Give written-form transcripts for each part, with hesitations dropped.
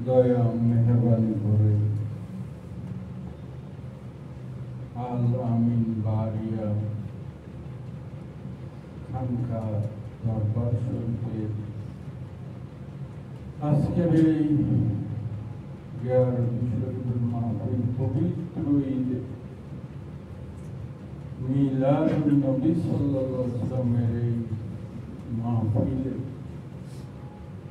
দয়া মেহরবানি করে আল আমিন বারিয়া খানকা দরবার শরীফের আজকের এই শরীফুল মাহফিল পবিত্র ঈদ মিলাদুন নবী সাল্লাল্লাহু আলাইহি ওয়াসাল্লামের এই মাহফিলে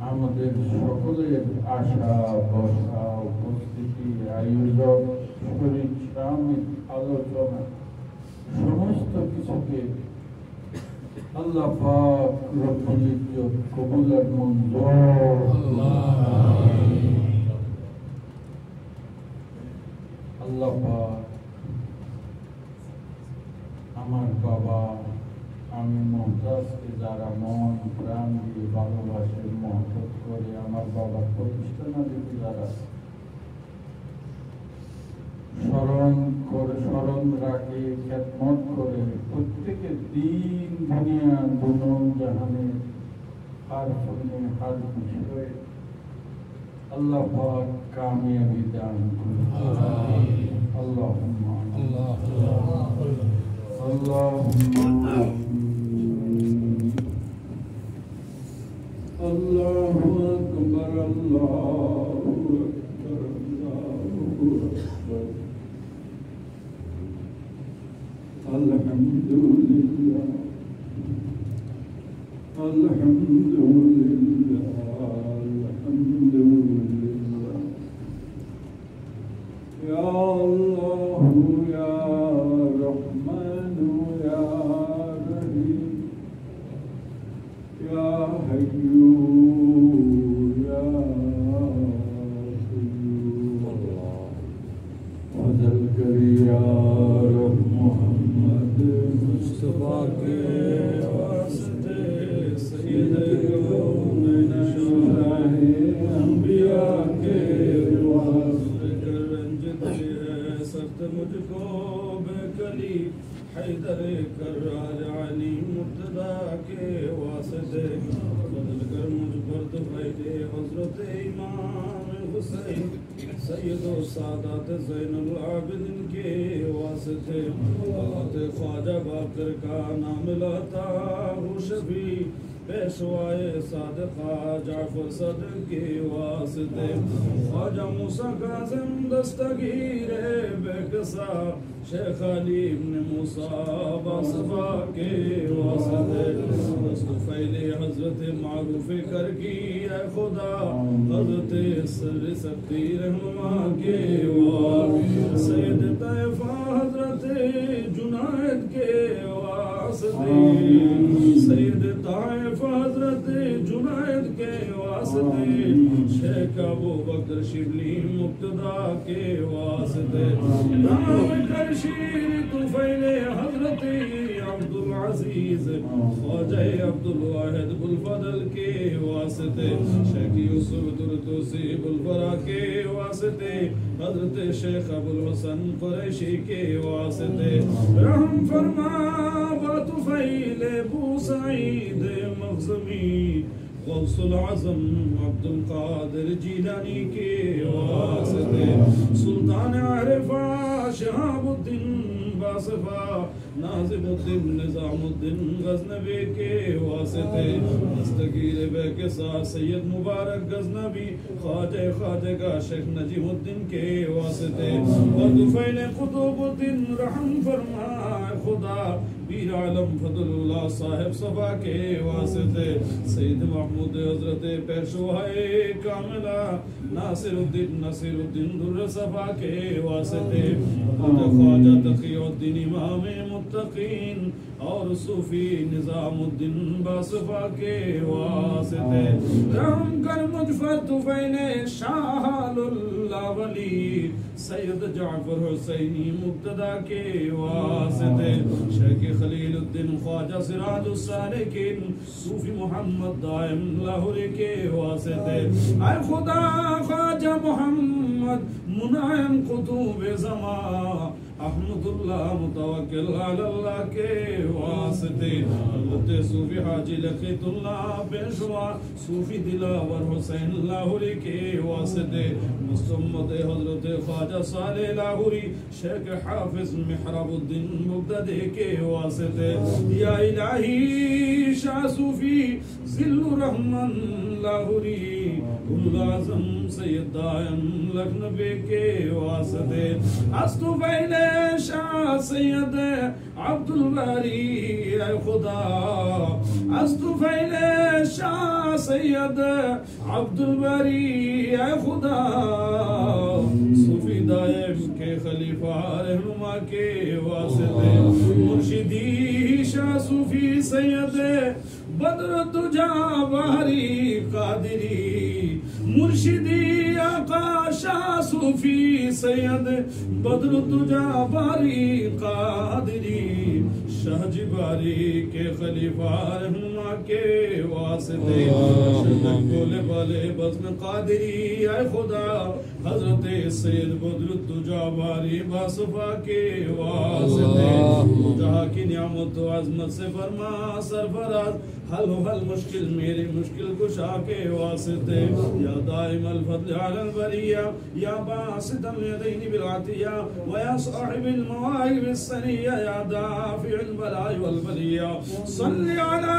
আমাদের সকলের আশা বসা উপস্থিতি আয়োজন শরীর সামিল আলোচনা সমস্ত কিছুকে আল্লাহ পাক রব্বুল ইজ্জত কবুল আর মঞ্জুর আল্লাহ পাক আমার বাবা আমি মমতাজকে যারা মন প্রাণ দিয়ে ভালোবাসে মহব্বত করে আমার বাবার প্রতিষ্ঠানাদিকে যারা স্মরণ রাখে খেদমত করে প্রত্যেকের দিন দুনিয়া দুনম জাহানে হার ফলে হার বিষয়ে আল্লাহ পাক কামিয়াবি দান করুন আল্লাহুম্মা আল্লাহুম্মা Allahu Akbar, Allahu Akbar, Allahu Akbar. Alhamdulillah, Alhamdulillah, Alhamdulillah. Ya Allah, Ya Rahman, Ya Rahim, Ya Hayyu. Haider कर्रार Ali मुर्तदा के वास्ते बदल कर मुझ पर तो फैले हजरत इमाम हुसैन सैयदो सादात ज़ैनुल आबिदीन के वास्ते ख्वाजा बाकर का नाम लाता हूँ शफी पेशवाए सादक़ा जाफर सदक़ के वास्ते ख्वाजा मूसा काज़िम दस्तगीर बेकसा शेख अली इब्न मूसा बासफा के वास्ते मुस्तफ़ैले हज़रत मारूफ कर की ऐ खुदा हज़रत सर सकती रहनुमा के वास्ते सैयद तैफा हज़रत जुनायद के वास्ते सैयद ताइफ हज़रत जुनायद के वास्ते शेख अबू बकर शिबली मुक्तदा के वास्ते नाम कर शीर तुफैले हज़रत अब्दुल अज़ीज़ ख्वाजा अब्दुल वाहिद बुल फदल के वास्ते शेख यूसुफ तुरतुसी बुल फरा के वास्ते हज़रत शेख अबुल हसन कुरैशी के वास्ते रहम फरमा तुफैले बू सईद मखज़ूमी गौसुल आज़म अब्दुल कादिर जीलानी के वास्ते सुल्तान आरिफा शहाबुद्दीन बासफा नाज़िमुद्दीन निज़ामुद्दीन गज़नवी के वास्ते दस्तगीर बेकसा सैयद मुबारक गज़नवी ख्वाजा शेख नजीमुद्दीन के वास्ते और दुफैल कुतुबुद्दीन रहम फरमा खुदा पीर आलम फजलुल्लाह साहिब सफा के वास्ते सैयद महमूद हजरत पेशवाए कामिला नासिरुद्दीन दुर्र सफा के वास्ते ख्वाजा तकीउद्दीन इमाम मुत्तकीन और सूफी निजामुद्दीन बासफा के वास्ते रहम कर मुझ पर तुफैले शाहुल्लाह वली सैयद जाफर हुसैनी मुक्तदा के वास्ते शेख खलीलुद्दीन ख्वाजा सिराजुस सालिकीन सूफी मोहम्मद दाइम लाहौरी के वास्ते ऐ खुदा ख्वाजा मोहम्मद मुनाइम कुतुब ज़मा अहमदुल्लाह मुतवक्किल अल्लाह के वास्ते हज़रत सूफी हाजी लकीतुल्लाह पेशवा सूफी दिलावर हुसैन लाहौरी के वास्ते मुसम्मद हज़रत ख्वाजा सालेह लाहौरी शेख हाफिज मेहराबुद्दीन मुक़्तदी के वास्ते या इलाही शाह सूफी जिल्लुर रहमान लाहौरी उल आज़म सैयद दाइम लखनवी के वास्ते अस्तुफैले शाह सैयद अब्दुल बारी ऐ खुदा अस्तुफैले शाह सैयद अब्दुल बारी ऐ खुदा सूफी दाइम के खलीफा रहनुमा के वास्ते मुर्शिदी शाह सूफी सैयद बद्र तुजा बारी कादिरी मुर्शिदी आका शाह सूफी सैयद बद्र तुजा बारी कादिरी शाहजीबारी के खलीफा रहनुमा के वास्ते बोले वाले बज़्म कादिरी ऐ खुदा हजरत सैयद बद्र तुजा बारी बासफा के वास्ते जहाँ की नियामत व अज़मत से फरमा सरफराज हल मुश्किल मेरी मुश्किल कुशा के वास्ते या दाइम अल फज़ल अलल बरिया या बासितल यदैनि बिल अतिया व या साहिबल मवाहिब सनिया या दाफिउल बला'i वल बलिया सल्लि अला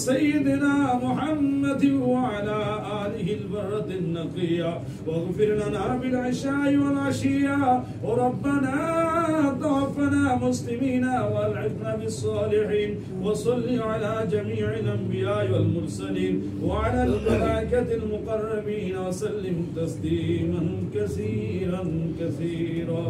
सय्यिदिना मुहम्मद व अला आलिहि अल बर्रतिन नक़िया वग़फिर लना बिल इशा'i वल अशिया व रब्बना तवफ़्फ़ना मुस्लिमीन वअल्हिक़ना बिस सालिहीन व सल्लि अला जमीअ الأنبياء والمرسلين وعلى الملائكة المقربين وسلم تسليما كثيرا كثيرا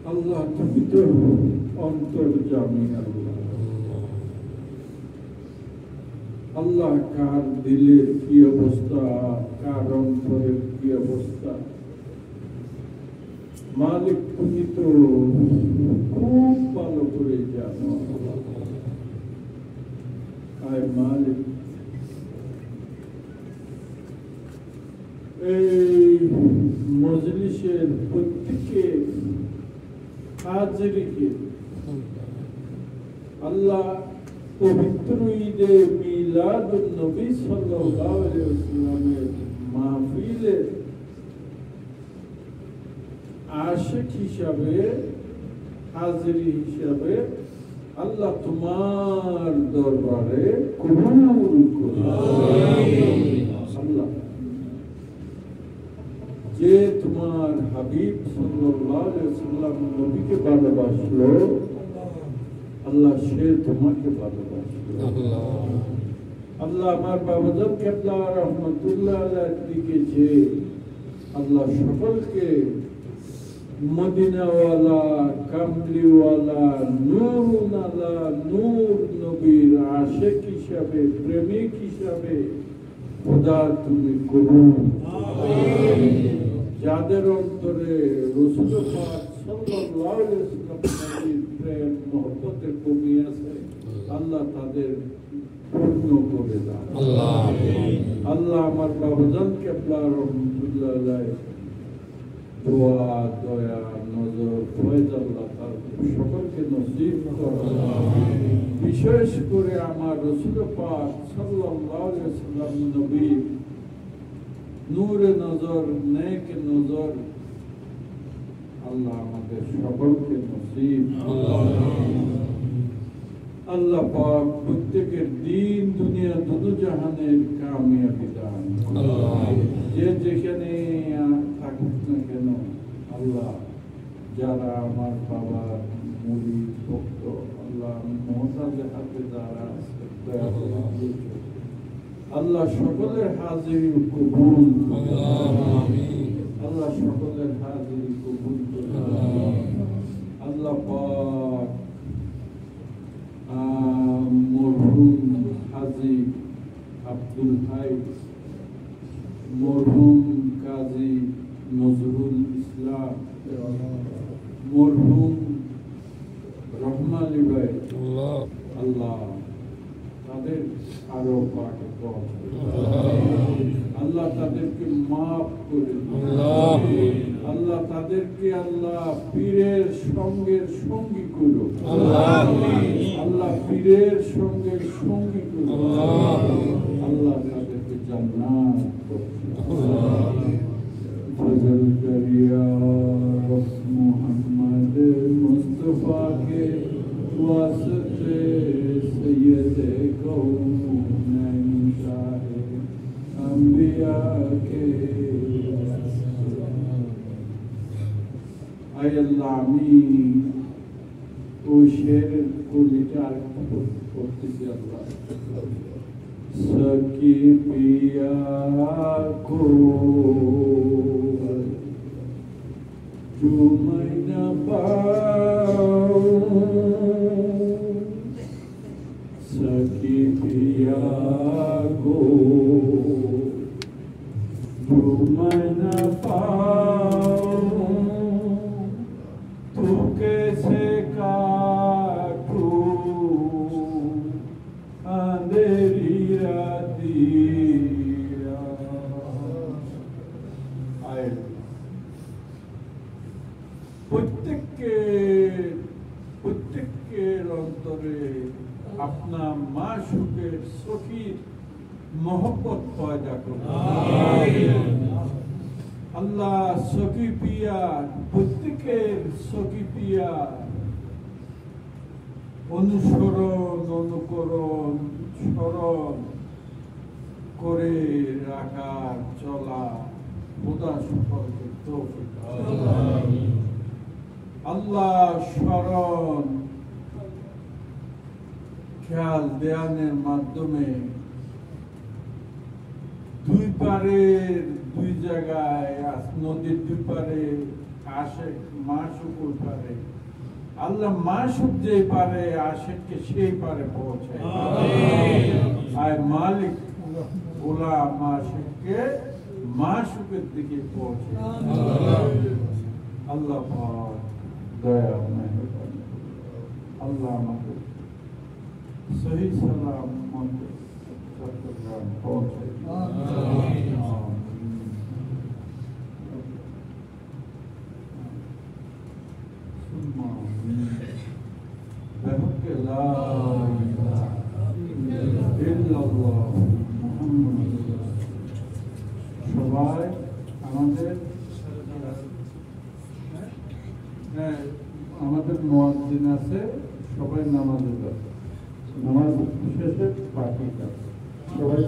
Allah begitu untuk jamiah Allah. আল্লাহ কার দিলের কি অবস্থা, কার অন্তরের কি অবস্থা, মালিক তুমি তো খুব ভালো করে জানো। আয় মালিক, এই মজলিসের প্রত্যেকে হাজিরকে আল্লাহ পবিত্র ঈদে মিলাদুন নবী সাল্লাল্লাহু আলাইহি ওয়াসাল্লামের মাহফিলে আশিক হিসাবে, হাজিরি হিসাবে আল্লাহ তোমার দরবারে কবুল করুন। আল্লাহ যে তোমার হাবিব সাল্লাল্লাহু আলাইহি ওয়াসাল্লাম নবীকে ভালোবাসলো, আল্লাহ সে তোমাকে ভালোবাসলো। আল্লাহ আমার বাবাজান কেবলা রহমতুল্লাহ আলাইহি লিখেছে, আল্লাহ সকলকে মদিনাওয়ালা, কামলিওয়ালা, নূরুনালা, নূর নবীর আশিক হিসাবে, প্রেমিক হিসাবে খোদা তুমি কবুল। যাদের অন্তরে রাসূল পাক সাল্লাল্লাহু আলাইহি ওয়াসাল্লামের প্রেম মহব্বতের কমি আছে, আল্লাহ তাদের পূর্ণ করে দাও। আল্লাহ আমার বাবাজান কেবলা রহমতুল্লাহ আলাইহি দোয়া, দয়া, নজর, ফয়েজ আল্লাহ তার সকলকে নসিব করো। বিশেষ করে আমার রাসূল পাক সাল্লাল্লাহু আলাইহি ওয়াসাল্লাম নবী নূরে নজর, নেক নজর আল্লাহ আমাদের সকলকে নসিব। আল্লাহ পাক প্রত্যেকের দিন দুনিয়া দুটো জাহানের কামিয়াবি দান। যে যেখানে থাকুক না কেন আল্লাহ, যারা আমার বাবার মুরিদ ভক্ত, আল্লাহ মুহতাজের হাতে যারা আল্লাহ সকলের হাজিরি কবুল, আল্লাহ সকলের হাজিরি কবুল। আল্লাহ পাক মরহুম হাজী আব্দুল হাই, মরহুম কাজী নজরুল ইসলাম, মরহুম রহমানী ভাই, আল্লাহ তাদের আরো পাকে আল্লাহ তাদেরকে মাফ করে, আল্লাহ তাদেরকে আল্লাহ পীরের সঙ্গের সঙ্গী করো, আল্লাহ পীরের সঙ্গের সঙ্গী করো, আল্লাহ তাদেরকে জান্নাত ফজল দরিয়া মুহাম্মদ মুস্তাফা के वास्ते सैयद कौनैन शाहे अंबिया के। आय अल्लाह আমি ওই শেরের কবিতা পড়তেছি। আল্লাহ सकी पिया को जो मैं न पाऊं, सकी पिया को जो मैं न पाऊं, तू कैसे काटूं अंधेरी रातिया। आए প্রত্যেকের অন্তরে আপনার মাশউকের সখীর মোহব্বত পয়দা করুন। আল্লাহ সখী পিয়া, প্রত্যেকের সখী পিয়া অনুসরণ, অনুকরণ, স্মরণ করে রাখার চলা খোদা সকলকে তৌফিক দান। আল্লাহ স্মরণ খেয়াল ধ্যানের মাধ্যমে দুই পারের দুই জায়গায়, নদীর দুই পারে আশেক মাশউকুর পারে, আল্লাহ মাশউক যে পারে আশেককে সেই পারে পৌঁছায়। আয় মালিক গোলাম আশিককে মাশুকের দিকে পৌঁছে আল্লাহ পাক দয়া মেহেরবানি আল্লাহ আমাদের সহি সালামত চট্টগ্রাম পৌঁছে সবাই আমাদের মুয়াজ্জিন আছে, সবাই নামাজে যাবে, নামাজ শেষে বাকি সবাই